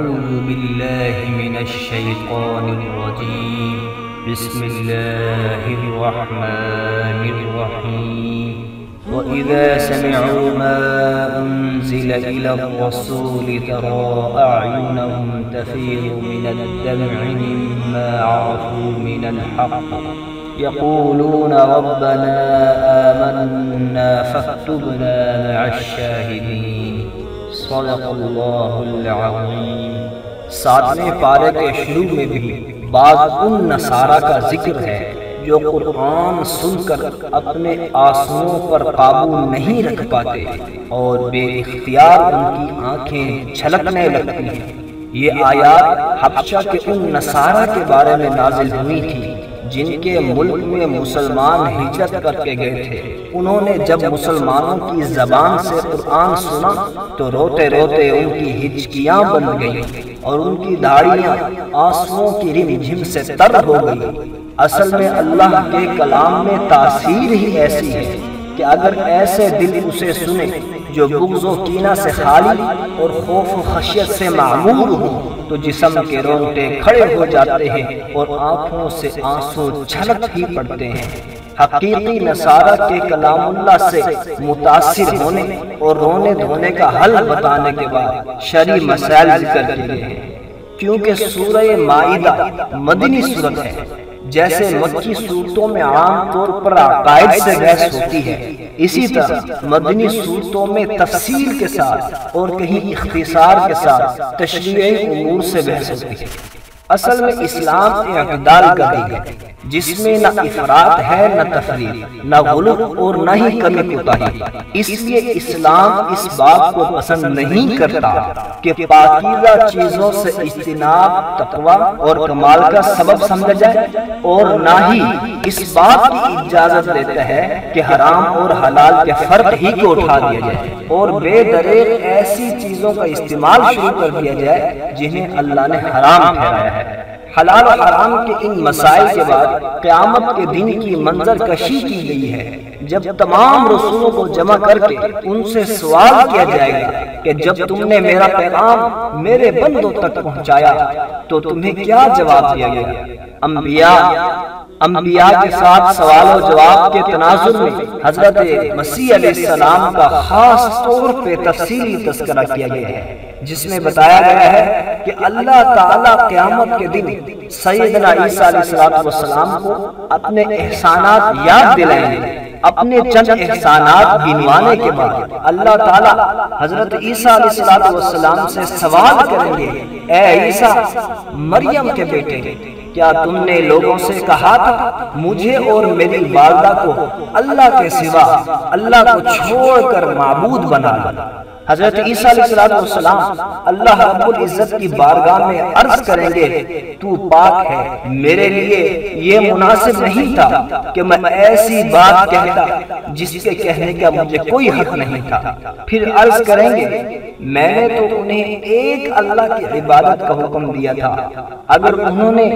أعوذ بالله من الشيطان الرجيم بسم الله الرحمن الرحيم وإذا سمعوا ما أنزل إلى الرسول ترى أعينهم تفيض من الدمع مما عرفوا من الحق يقولون ربنا آمنا فاكتبنا مع الشاهدين صدق اللہ العظیم۔ 7ویں پارے کے شروع میں بھی بعض ان نصارہ کا ذکر ہے جو قرآن سن کر اپنے آنسوؤں پر قابو نہیں رکھ پاتے اور بے اختیار ان کی آنکھیں چھلکنے لگتی ہیں۔ یہ آیات حبشہ کے ان نصارہ کے بارے میں نازل ہوئی تھی جن کے ملک میں مسلمان ہجرت کر کے گئے تھے۔ انہوں نے جب مسلمانوں کی زبان سے قرآن سنا تو روتے روتے ان کی ہچکیاں بن گئیں اور ان کی داڑھیاں آنسوؤں کی رم جھم سے تر ہو گئی۔ اصل میں اللہ کے کلام میں تاثیر ہی ایسی ہے کہ اگر ایسے دل اسے سنے جو بغض و کینہ سے خالی اور خوف و خشیت سے معمور ہوں تو جسم کے رونگٹے کھڑے ہو جاتے ہیں اور آنکھوں سے آنسو چھلک ہی پڑتے ہیں۔ حقیقی نصارہ کے کلام اللہ سے متاثر ہونے اور رونے دھونے کا حل بتانے کے بعد شرعی مسائل ذکر کیے ہیں۔ کیونکہ سورہ مائدہ مدنی سورت ہے، جیسے مکی صورتوں میں عام طور پر عقائد سے بحث ہوتی ہے، اسی طرح مدنی صورتوں میں تفصیل کے ساتھ اور کہیں اختصار کے ساتھ تشریعی امور سے بحث ہوتی ہے۔ اصل میں اسلام اعتدال کا دین ہے جس میں نہ افراط ہے نہ تفریط، نہ غلو اور نہ ہی کمی کوتاہی۔ اس لیے اسلام اس بات کو پسند نہیں کرتا کہ پاکیزہ چیزوں سے اجتناب تقوی اور کمال کا سبب سمجھا جائے، اور نہ ہی اس بات کی اجازت دیتا ہے کہ حرام اور حلال کے فرق ہی کو اٹھا دیا جائے اور بے دریغ ایسی چیزوں کا استعمال شروع کر دیا جائے جنہیں اللہ نے حرام ٹھہرایا ہے۔ حلال و حرام کے ان مسائل کے بعد قیامت کے دن کی منظر کشی کی گئی ہے، جب تمام رسولوں کو جمع کر کے ان سے سوال کیا جائے گا کہ جب تم نے میرا پیغام میرے بندوں تک پہنچایا تو تمہیں کیا جواب دیا گیا؟ انبیاء کے ساتھ سوال و جواب کے تناظر میں حضرت مسیح علیہ السلام کا خاص طور پہ تفصیلی تذکرہ کیا گیا ہے، جس میں بتایا گیا ہے کہ اللہ تعالیٰ قیامت کے دن سیدنا عیسیٰ علیہ السلام کو اپنے احسانات یاد دلائیں گے۔ اپنے چند احسانات گنوانے کے بعد اللہ تعالیٰ حضرت عیسیٰ علیہ السلام سے سوال کریں گے، اے عیسیٰ مریم کے بیٹے، کیا تم نے لوگوں سے کہا تھا مجھے اور میری والدہ کو اللہ کے سوا اللہ کو چھوڑ کر معبود بنا لا؟ حضرت عیسیٰ علیہ السلام اللہ رب العزت کی بارگاہ میں عرض کریں گے، تو پاک ہے، میرے لیے یہ مناسب نہیں تھا کہ میں ایسی بات کہتا جس کے کہنے کا مجھے کوئی حق نہیں تھا۔ پھر عرض کریں گے، میں نے تو انہیں ایک اللہ کی عبادت کا حکم دیا تھا، اگر انہوں نے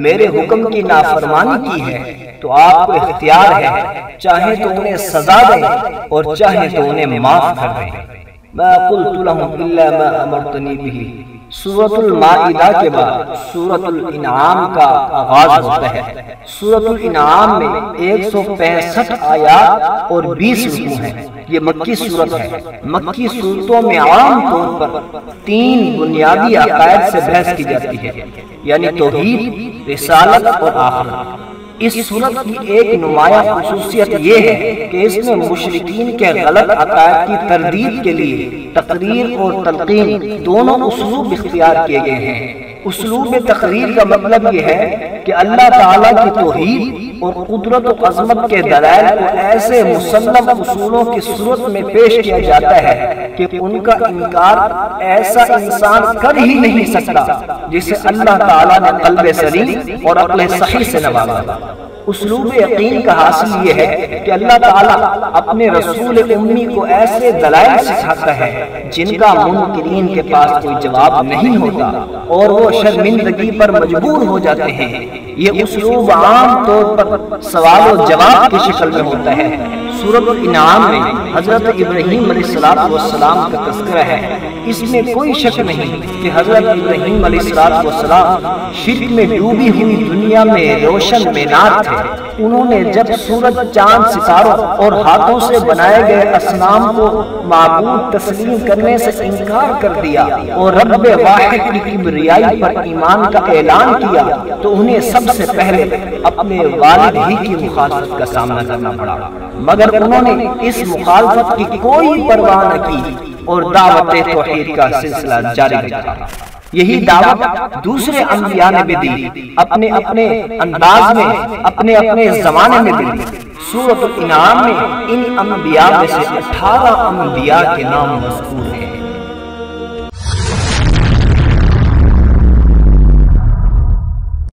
میرے حکم کی نافرمانی کی ہے تو آپ کو اختیار ہے، چاہے تو انہیں سزا دیں اور چاہے تو انہیں معاف کر دیں۔ ما قلت لهم الا ما امرتنی به۔ سورۃ المائدہ کے بعد سورۃ الانعام کا آغاز ہوتا ہے۔ سورۃ الانعام میں 165 آیات اور 20 رکوع ہیں۔ یہ مکی صورت ہے۔ مکی صورتوں میں عام طور پر 3 بنیادی عقائد سے بحث کی جاتی ہے، یعنی توحید، رسالت اور آخرت۔ اس صورت کی ایک نمایاں خصوصیت یہ ہے کہ اس میں مشرکین کے غلط عقائد کی تردید کے لیے تقریر اور تلقین دونوں اسلوب اختیار کیے گئے ہیں۔ اسلوب تقریر کا مطلب یہ ہے کہ اللہ تعالیٰ کی توحید اور قدرت و عظمت کے دلائل کو ایسے مسلم اصولوں کی صورت میں پیش کیا جاتا ہے کہ ان کا انکار ایسا انسان کر ہی نہیں سکتا جسے اللہ تعالیٰ نے قلب سلیم اور عقل صحیح سے نوازا۔ اسلوب یقین کا حاصل یہ ہے کہ اللہ تعالیٰ اپنے رسول امی کو ایسے دلائل سکھاتا ہے جن کا منکرین کے پاس کوئی جواب نہیں ہوتا اور وہ شرمندگی پر مجبور ہو جاتے ہیں۔ یہ اسلوب عام طور پر سوال و جواب کی شکل میں ہوتا ہے۔ سورۃ الانعام میں حضرت ابراہیم علیہ السلام کا تذکرہ ہے۔ اس میں کوئی شک نہیں کہ حضرت ابراہیم علیہ السلام شرک میں ڈوبی ہوئی دنیا میں روشن مینار تھے۔ انہوں نے جب سورج، چاند، ستاروں اور ہاتھوں سے بنائے گئے اصنام کو معبود تسلیم کرنے سے انکار کر دیا اور رب واحد کی کبریائی پر ایمان کا اعلان کیا تو انہیں سب سے پہلے اپنے والد ہی کی مخالفت کا سامنا کرنا پڑا، مگر انہوں نے اس مخالفت کی کوئی پرواہ نہ کی اور دعوت توحید کا سلسلہ جاری رکھا۔ یہی دعوت دوسرے انبیاء نے بھی دی، اپنے اپنے انداز میں، اپنے اپنے زمانے میں دی۔ سورۃ الانعام میں ان انبیاء میں سے 18 انبیاء کے نام مذکور ہیں۔